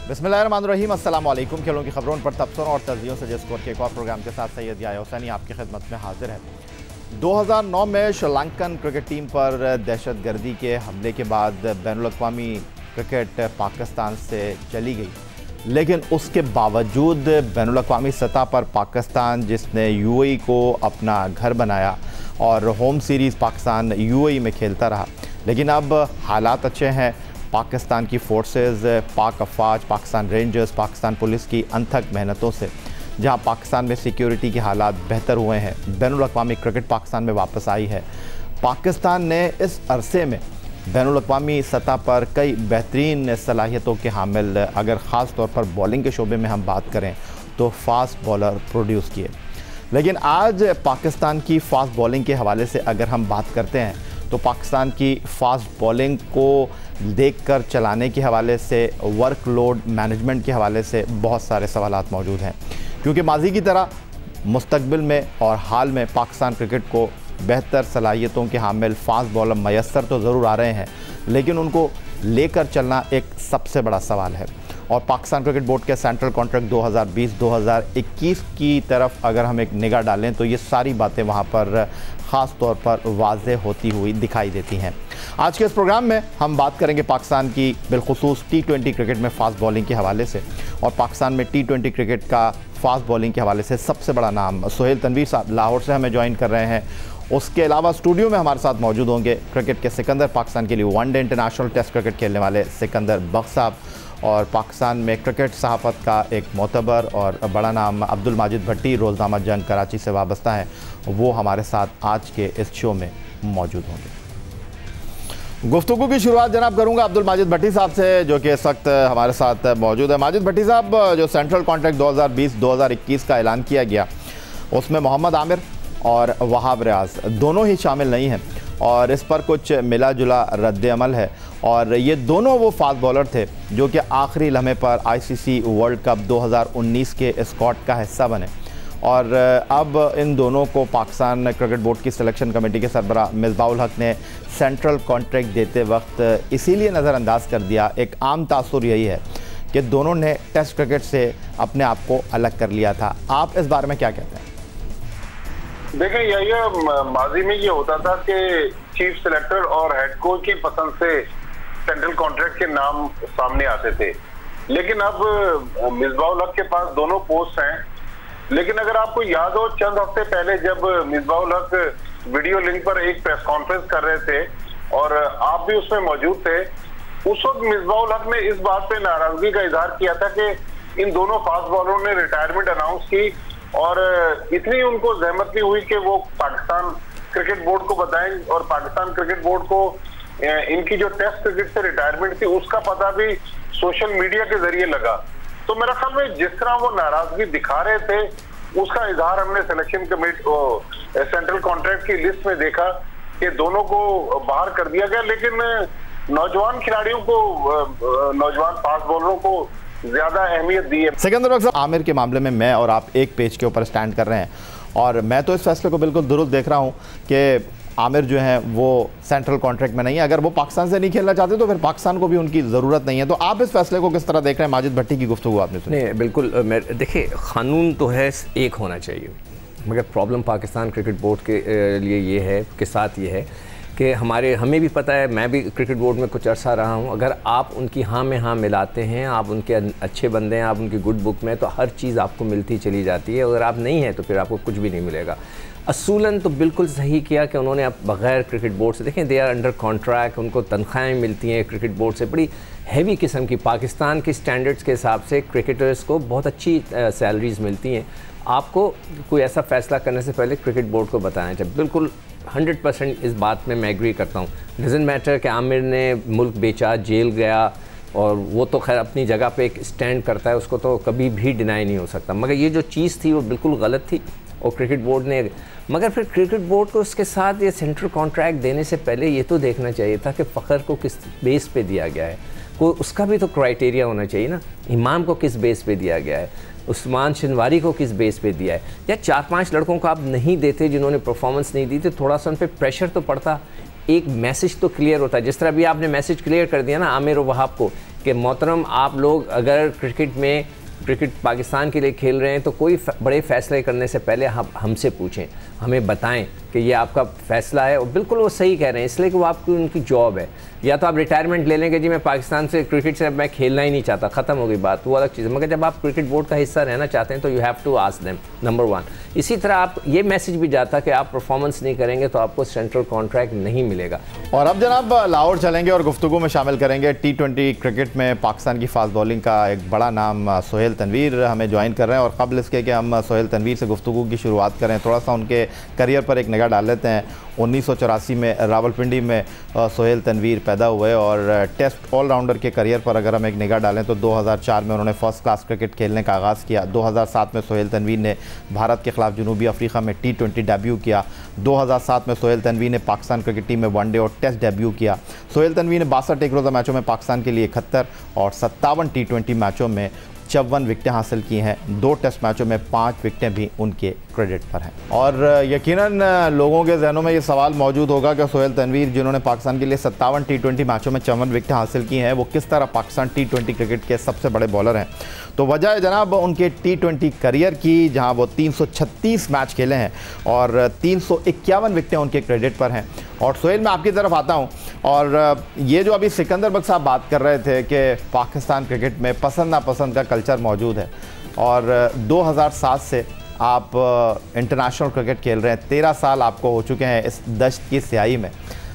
बिस्मिल्लाहिर्रहमानिर्रहीम, अस्सलाम वालेकुम। खेलों की खबरों पर तबसरों और तर्जियों से स्कोर के एक और प्रोग्राम के साथ सैयद याया हुसैनी आपकी खिदमत में हाजिर है। 2009 में श्रीलंकन क्रिकेट टीम पर दहशतगर्दी के हमले के बाद बैनुल-अक़वामी क्रिकेट पाकिस्तान से चली गई, लेकिन उसके बावजूद बैनुल-अक़वामी सतह पर पाकिस्तान, जिसने यूएई को अपना घर बनाया और होम सीरीज़ पाकिस्तान यूएई में खेलता रहा, लेकिन अब हालात अच्छे हैं। पाकिस्तान की फोर्सेस, पाक अफवाज, पाकिस्तान रेंजर्स, पाकिस्तान पुलिस की अनथक मेहनतों से जहां पाकिस्तान में सिक्योरिटी के हालात बेहतर हुए हैं, बैनुल-अक़वामी क्रिकेट पाकिस्तान में वापस आई है। पाकिस्तान ने इस अरसे में बैनुल-अक़वामी सतह पर कई बेहतरीन सलाहियतों के हामिल, अगर ख़ास तौर पर बॉलिंग के शोबे में हम बात करें तो फ़ास्ट बॉलर प्रोड्यूस किए। लेकिन आज पाकिस्तान की फ़ास्ट बॉलिंग के हवाले से अगर हम बात करते हैं तो पाकिस्तान की फ़ास्ट बॉलिंग को देखकर चलाने के हवाले से, वर्कलोड मैनेजमेंट के हवाले से बहुत सारे सवालात मौजूद हैं, क्योंकि माजी की तरह मुस्तकबिल में और हाल में पाकिस्तान क्रिकेट को बेहतर सलाहियतों के हामिल फ़ास्ट बॉलर मैसर तो ज़रूर आ रहे हैं, लेकिन उनको लेकर चलना एक सबसे बड़ा सवाल है। और पाकिस्तान क्रिकेट बोर्ड के सेंट्रल कॉन्ट्रैक्ट 2020-2021 की तरफ अगर हम एक निगाह डालें तो ये सारी बातें वहाँ पर ख़ास तौर पर वाज़ेह होती हुई दिखाई देती हैं। आज के इस प्रोग्राम में हम बात करेंगे पाकिस्तान की बिलखुसूस T20 क्रिकेट में फ़ास्ट बॉलिंग के हवाले से, और पाकिस्तान में T20 क्रिकेट का फ़ास्ट बॉलिंग के हवाले से सबसे बड़ा नाम सुहेल तनवीर साहब लाहौर से हमें ज्वाइन कर रहे हैं। उसके अलावा स्टूडियो में हमारे साथ मौजूद होंगे क्रिकेट के सिकंदर, पाकिस्तान के लिए वनडे इंटरनेशनल टेस्ट क्रिकेट खेलने वाले सिकंदर बख्श साहब, और पाकिस्तान में क्रिकेट सहाफ़त का एक मोतबर और बड़ा नाम अब्दुल माजिद भट्टी, रोज़नामा जंग कराची से वाबस्ता है, वो हमारे साथ आज के इस शो में मौजूद होंगे। गुफ्तगू की शुरुआत जनाब करूंगा अब्दुल माजिद भट्टी साहब से, जो कि इस वक्त हमारे साथ मौजूद है। माजिद भट्टी साहब, जो सेंट्रल कॉन्ट्रैक्ट 2020-2021 का ऐलान किया गया, उसमें मोहम्मद आमिर और वहाब रियाज दोनों ही शामिल नहीं हैं, और इस पर कुछ मिला जुला रद्द अमल है। और ये दोनों वो फास्ट बॉलर थे जो कि आखिरी लम्हे पर आईसीसी वर्ल्ड कप 2019 के स्क्वाड का हिस्सा बने, और अब इन दोनों को पाकिस्तान क्रिकेट बोर्ड की सिलेक्शन कमेटी के सरबराह मिसबाह-उल हक ने सेंट्रल कॉन्ट्रैक्ट देते वक्त इसीलिए नज़रअंदाज कर दिया। एक आम तासुर यही है कि दोनों ने टेस्ट क्रिकेट से अपने आप को अलग कर लिया था। आप इस बारे में क्या कहते हैं? देखें, यही माजी में ये होता था कि चीफ सिलेक्टर और हेड कोच की पसंद से सेंट्रल कॉन्ट्रैक्ट के नाम सामने आते थे, लेकिन अब मिसबाह-उल हक के पास दोनों पोस्ट हैं। लेकिन अगर आपको याद हो, चंद हफ्ते पहले जब मिसबाह-उल हक वीडियो लिंक पर एक प्रेस कॉन्फ्रेंस कर रहे थे और आप भी उसमें मौजूद थे, उस वक्त मिसबाह-उल हक ने इस बात पे नाराजगी का इजहार किया था कि इन दोनों फास्ट बॉलरों ने रिटायरमेंट अनाउंस की, और इतनी उनको जहमत नहीं हुई कि वो पाकिस्तान क्रिकेट बोर्ड को बताएं, और पाकिस्तान क्रिकेट बोर्ड को इनकी जो टेस्ट क्रिकेट से रिटायरमेंट थी उसका पता भी सोशल मीडिया के जरिए लगा। तो मेरा ख्याल में जिस तरह वो नाराजगी दिखा रहे थे, उसका इजहार हमने सिलेक्शन कमेटी सेंट्रल कॉन्ट्रैक्ट की लिस्ट में देखा कि दोनों को बाहर कर दिया गया, लेकिन नौजवान खिलाड़ियों को, नौजवान फास्ट बॉलरों को ज्यादा अहमियत दी है। सिकंदर बख्श साहब, आमिर के मामले में मैं और आप एक पेज के ऊपर स्टैंड कर रहे हैं, और मैं तो इस फैसले को बिल्कुल दुरुस्त देख रहा हूं कि आमिर जो हैं वो सेंट्रल कॉन्ट्रैक्ट में नहीं है। अगर वो पाकिस्तान से नहीं खेलना चाहते तो फिर पाकिस्तान को भी उनकी ज़रूरत नहीं है। तो आप इस फैसले को किस तरह देख रहे हैं? माजिद भट्टी की गुफ्तगू आपने सुनी। नहीं, बिल्कुल। देखिए, क़ानून तो है, एक होना चाहिए, मगर प्रॉब्लम पाकिस्तान क्रिकेट बोर्ड के लिए ये है, के साथ ये है कि हमें भी पता है, मैं भी क्रिकेट बोर्ड में कुछ अर्सा रहा हूँ, अगर आप उनकी हाँ में हाँ मिलाते हैं, आप उनके अच्छे बंदे हैं, आप उनकी गुड बुक में, तो हर चीज़ आपको मिलती चली जाती है। अगर आप नहीं हैं तो फिर आपको कुछ भी नहीं मिलेगा। असूलन तो बिल्कुल सही किया कि उन्होंने अब बग़ैर क्रिकेट बोर्ड से, देखें, दे आर अंडर कॉन्ट्रैक्ट, उनको तनख्वाहें मिलती हैं क्रिकेट बोर्ड से, बड़ी हैवी किस्म की, पाकिस्तान के स्टैंडर्ड्स के हिसाब से क्रिकेटर्स को बहुत अच्छी सैलरीज़ मिलती हैं। आपको कोई ऐसा फ़ैसला करने से पहले क्रिकेट बोर्ड को बताना चाहिए। बिल्कुल 100% इस बात में मैं एग्री करता हूँ। डज़न्ट मैटर कि आमिर ने मुल्क बेचा, जेल गया, और वो तो खैर अपनी जगह पे एक स्टैंड करता है, उसको तो कभी भी डिनाई नहीं हो सकता, मगर ये जो चीज़ थी वो बिल्कुल गलत थी और क्रिकेट बोर्ड ने, मगर फिर क्रिकेट बोर्ड को उसके साथ ये सेंट्रल कॉन्ट्रैक्ट देने से पहले ये तो देखना चाहिए था कि फ़खर को किस बेस पे दिया गया है, कोई उसका भी तो क्राइटेरिया होना चाहिए ना। इमाम को किस बेस पे दिया गया है, उस्मान शनवारी को किस बेस पे दिया है, या 4-5 लड़कों को आप नहीं देते जिन्होंने परफॉर्मेंस नहीं दी, तो थोड़ा सा उन पर प्रेशर तो पड़ता, एक मैसेज तो क्लियर होता है। जिस तरह भी आपने मैसेज क्लियर कर दिया ना आमिर और वहाब को कि मोहतरम आप लोग अगर क्रिकेट पाकिस्तान के लिए खेल रहे हैं तो कोई बड़े फैसले करने से पहले हमसे पूछें, हमें बताएं कि ये आपका फ़ैसला है। और बिल्कुल वो सही कह रहे हैं, इसलिए कि वो आपकी उनकी जॉब है। या तो आप रिटायरमेंट ले लेंगे, जी मैं पाकिस्तान से क्रिकेट से मैं खेलना ही नहीं चाहता, ख़त्म हो गई बात, वो अलग चीज़ है। मगर जब आप क्रिकेट बोर्ड का हिस्सा रहना चाहते हैं तो you have to ask them, number 1। इसी तरह आप ये मैसेज भी जाता कि आप परफॉर्मेंस नहीं करेंगे तो आपको सेंट्रल कॉन्ट्रैक्ट नहीं मिलेगा। और अब जनाब लाहौर चलेंगे और गुफ्तगू में शामिल करेंगे T20 क्रिकेट में पाकिस्तान की फास्ट बॉलिंग का एक बड़ा नाम सोहेल तनवीर हमें ज्वाइन कर रहे हैं। और कबल इसके कि हम सोहेल तनवीर से गुफ्तगू की शुरुआत करें, थोड़ा सा उनके करियर पर एक निगाह डाल लेते हैं। 1984 में रावलपिंडी में सोहेल तनवीर पैदा हुए और टेस्ट ऑलराउंडर के करियर पर अगर हम एक निगाह डालें तो 2004 में उन्होंने फ़र्स्ट क्लास क्रिकेट खेलने का आगाज़ किया। 2007 में सोहेल तनवीर ने भारत के ख़िलाफ़ जनूबी अफ्रीका में T20 डेब्यू किया। 2007 में सोहेल तनवीर ने पाकिस्तान क्रिकेट टीम में वनडे और टेस्ट डेब्यू किया। सोहेल तनवीर ने 62 एक रोज़ा मैचों में पाकिस्तान के लिए 71 और 57 T20 मैचों में 54 विकेटें हासिल की हैं। 2 टेस्ट मैचों में 5 विकेटें भी उनके क्रेडिट पर हैं। और यकीनन लोगों के जहनों में ये सवाल मौजूद होगा कि सोहेल तनवीर जिन्होंने पाकिस्तान के लिए 57 T20 मैचों में 54 विकेटें हासिल की हैं, वो किस तरह पाकिस्तान T20 क्रिकेट के सबसे बड़े बॉलर हैं। तो वजह है जनाब उनके T20 करियर की, जहां वो 336 मैच खेले हैं और 351 विकेटें उनके क्रेडिट पर हैं। और सोहेल मैं आपकी तरफ आता हूं, और ये जो अभी सिकंदर बख्श साहब बात कर रहे थे कि पाकिस्तान क्रिकेट में पसंद नापसंद का कल्चर मौजूद है, और 2007 से आप इंटरनेशनल क्रिकेट खेल रहे हैं, 13 साल आपको हो चुके हैं इस दश्त की स्याही में,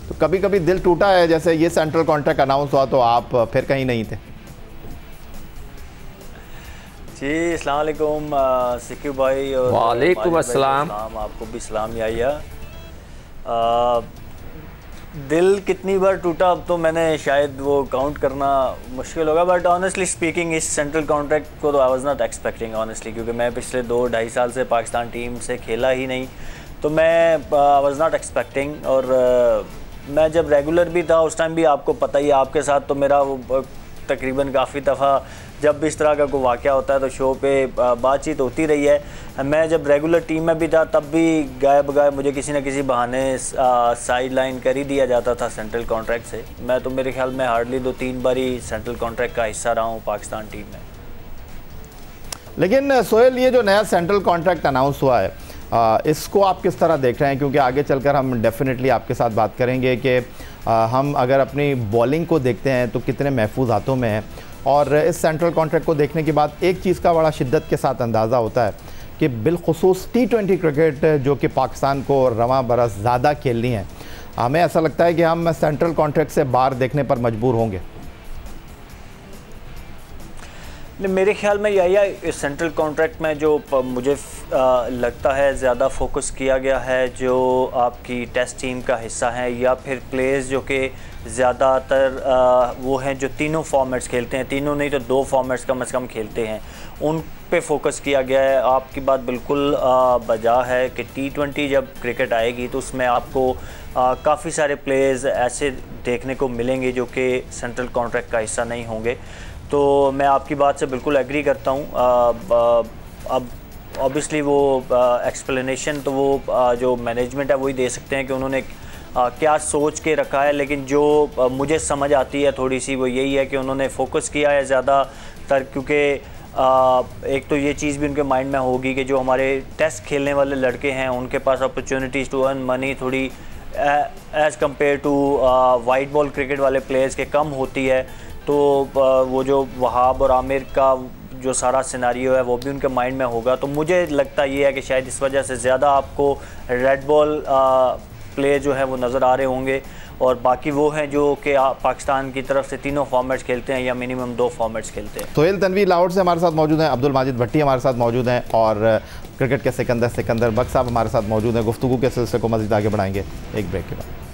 तो कभी कभी दिल टूटा है जैसे ये सेंट्रल कॉन्ट्रैक्ट अनाउंस हुआ तो आप फिर कहीं नहीं थे? जी अस्सलाम वालेकुम सिक्की भाई और वालेकुम अस्सलाम, आपको भी सलाम याया। दिल कितनी बार टूटा अब तो मैंने शायद वो काउंट करना मुश्किल होगा, बट ऑनेस्टली स्पीकिंग इस सेंट्रल कॉन्ट्रैक्ट को तो I was not expecting honestly, क्योंकि मैं पिछले 2-2.5 साल से पाकिस्तान टीम से खेला ही नहीं, तो मैं वाज नॉट एक्सपेक्टिंग। और मैं जब रेगुलर भी था उस टाइम भी आपको पता ही है, आपके साथ तो मेरा वो तकरीबन काफ़ी दफ़ा जब भी इस तरह का कोई वाक़या होता है तो शो पे बातचीत होती रही है। मैं जब रेगुलर टीम में भी था तब भी गायब बगाए मुझे किसी न किसी बहाने साइड लाइन कर ही दिया जाता था सेंट्रल कॉन्ट्रैक्ट से। मैं तो मेरे ख्याल में हार्डली 2-3 बार ही सेंट्रल कॉन्ट्रैक्ट का हिस्सा रहा हूँ पाकिस्तान टीम में। लेकिन सोहेल ये जो नया सेंट्रल कॉन्ट्रैक्ट अनाउंस हुआ है, इसको आप किस तरह देख रहे हैं? क्योंकि आगे चलकर हम डेफिनेटली आपके साथ बात करेंगे कि हम अगर अपनी बॉलिंग को देखते हैं तो कितने महफूज हाथों में है, और इस सेंट्रल कॉन्ट्रैक्ट को देखने के बाद एक चीज़ का बड़ा शिद्दत के साथ अंदाज़ा होता है कि बिलखुसूस T20 क्रिकेट जो कि पाकिस्तान को रवां बरस ज़्यादा खेलनी है, हमें ऐसा लगता है कि हम सेंट्रल कॉन्ट्रैक्ट से बाहर देखने पर मजबूर होंगे। मेरे ख्याल में यही है, इस सेंट्रल कॉन्ट्रैक्ट में जो मुझे लगता है ज़्यादा फोकस किया गया है जो आपकी टेस्ट टीम का हिस्सा है या फिर प्लेयर्स जो कि ज़्यादातर वो हैं जो तीनों फॉर्मेट्स खेलते हैं, तीनों नहीं तो 2 फॉर्मेट्स कम से कम खेलते हैं, उन पे फोकस किया गया है। आपकी बात बिल्कुल बजा है कि T20 जब क्रिकेट आएगी तो उसमें आपको काफ़ी सारे प्लेयर्स ऐसे देखने को मिलेंगे जो कि सेंट्रल कॉन्ट्रैक्ट का हिस्सा नहीं होंगे। तो मैं आपकी बात से बिल्कुल एग्री करता हूँ। अब ऑब्वियसली वो एक्सप्लेनेशन तो वो जो मैनेजमेंट है वही दे सकते हैं कि उन्होंने क्या सोच के रखा है, लेकिन जो मुझे समझ आती है थोड़ी सी वो यही है कि उन्होंने फोकस किया है ज़्यादातर, क्योंकि एक तो ये चीज़ भी उनके माइंड में होगी कि जो हमारे टेस्ट खेलने वाले लड़के हैं उनके पास अपॉर्चुनिटीज़ टू अर्न मनी थोड़ी as compare to white ball cricket वाले प्लेयर्स के कम होती है। तो वो जो वहाब और आमिर का जो सारा सिनारियो है वो भी उनके माइंड में होगा। तो मुझे लगता ये है कि शायद इस वजह से ज़्यादा आपको रेड बॉल प्लेयर जो है वो नज़र आ रहे होंगे, और बाकी वो हैं जो कि पाकिस्तान की तरफ से तीनों फॉर्मेट्स खेलते हैं या मिनिमम 2 फॉर्मेट्स खेलते हैं। सोहेल तनवीर लाहौर से हमारे साथ मौजूद हैं, अब्दुल माजिद भट्टी हमारे साथ मौजूद हैं, और क्रिकेट के सिकंदर बख्श साहब हमारे साथ मौजूद हैं। गुफ्तगू के सिलसिले को मज़ीद आगे बढ़ाएंगे एक ब्रेक के बाद।